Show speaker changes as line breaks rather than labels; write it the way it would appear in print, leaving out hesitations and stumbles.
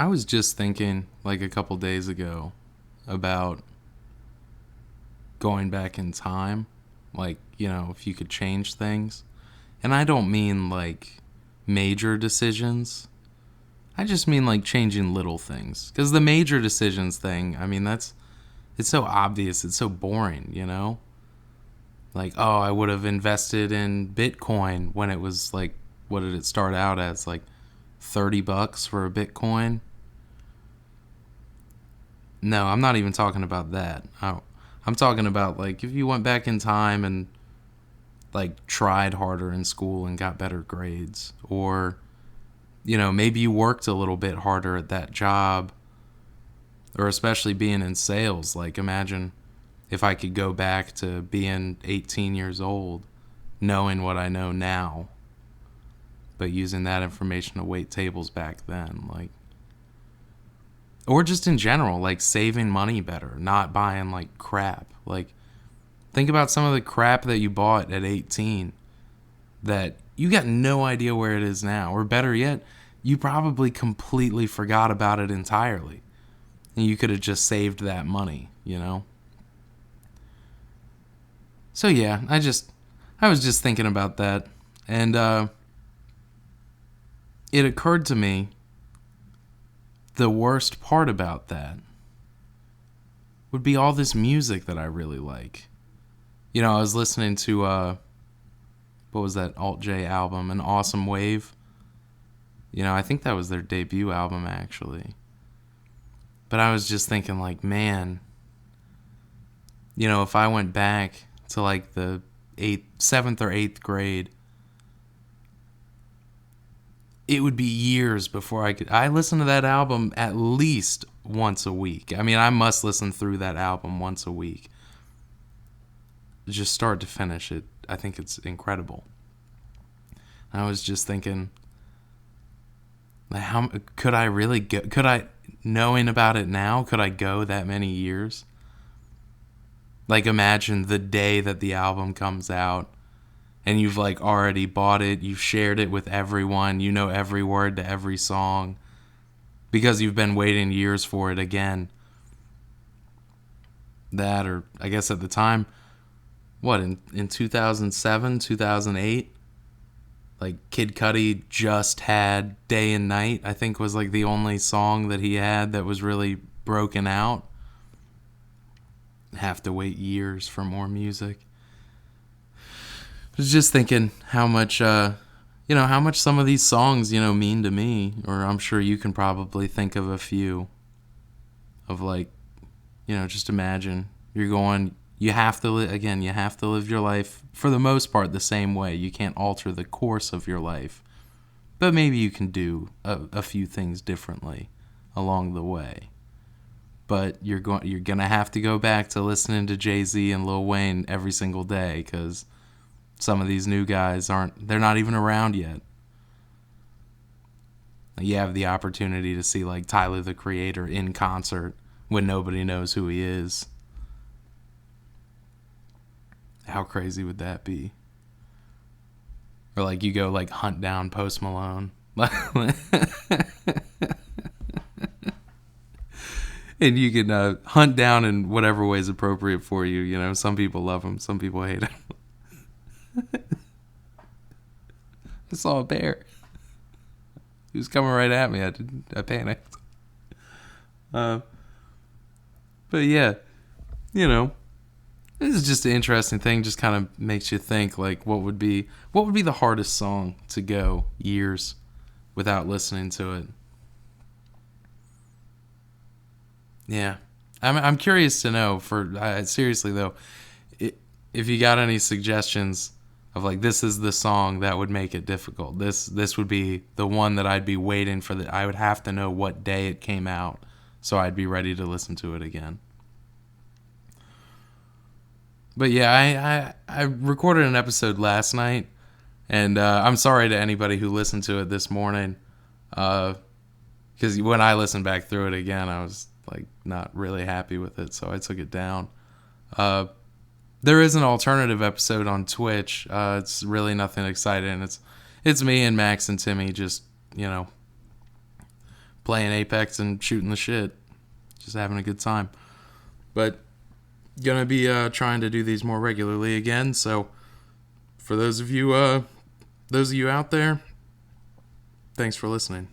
I was just thinking, like a couple days ago, about going back in time. Like, if you could change things. And I don't mean like major decisions. I just mean like changing little things. Because the major decisions thing, I mean, it's so obvious. It's so boring. Like, oh, I would have invested in Bitcoin when it was like, what did it start out as? Like $30 for a Bitcoin? No, I'm not even talking about that. I'm talking about like if you went back in time and like tried harder in school and got better grades, or maybe you worked a little bit harder at that job, or especially being in sales. Like imagine if I could go back to being 18 years old, knowing what I know now, but using that information to wait tables back then, like, or just in general, like saving money better, not buying like crap. Like, think about some of the crap that you bought at 18 that you got no idea where it is now. Or better yet, you probably completely forgot about it entirely. And you could have just saved that money. So yeah, I was just thinking about that. And it occurred to me the worst part about that would be all this music that I really like. I was listening to what was that Alt J album, An Awesome Wave. I think that was their debut album actually. But I was just thinking like, man, if I went back to like the 7th or 8th grade, it would be years before I listen to that album at least once a week. I mean, I must listen through that album once a week. Just start to finish it. I think it's incredible. I was just thinking, how could I really go? Could I, knowing about it now, could I go that many years? Like imagine the day that the album comes out and you've like already bought it, you've shared it with everyone, you know every word to every song because you've been waiting years for it again. That, or I guess at the time, what, in 2007, 2008, like Kid Cudi just had Day and Night, I think was like the only song that he had that was really broken out. Have to wait years for more music. I was just thinking how much how much some of these songs mean to me, or I'm sure you can probably think of a few of like, just imagine you're going, you have to again, you have to live your life for the most part the same way. You can't alter the course of your life, but maybe you can do a few things differently along the way. But you're gonna have to go back to listening to Jay-Z and Lil Wayne every single day because some of these new guys they're not even around yet. You have the opportunity to see like Tyler the Creator in concert when nobody knows who he is. How crazy would that be? Or like you go like hunt down Post Malone. And you can hunt down in whatever way is appropriate for you. Some people love him, some people hate him. I saw a bear. He was coming right at me. I panicked. But yeah, this is just an interesting thing. Just kind of makes you think like, what would be the hardest song to go years without listening to it? Yeah, I'm curious to know. Seriously though, if you got any suggestions of like, this is the song that would make it difficult. This would be the one that I'd be waiting for. I would have to know what day it came out, so I'd be ready to listen to it again. But yeah, I recorded an episode last night, and I'm sorry to anybody who listened to it this morning, because when I listened back through it again, I was like not really happy with it, so I took it down. There is an alternative episode on Twitch. It's really nothing exciting. It's me and Max and Timmy just playing Apex and shooting the shit, just having a good time. But gonna be trying to do these more regularly again. So for those of you out there, thanks for listening.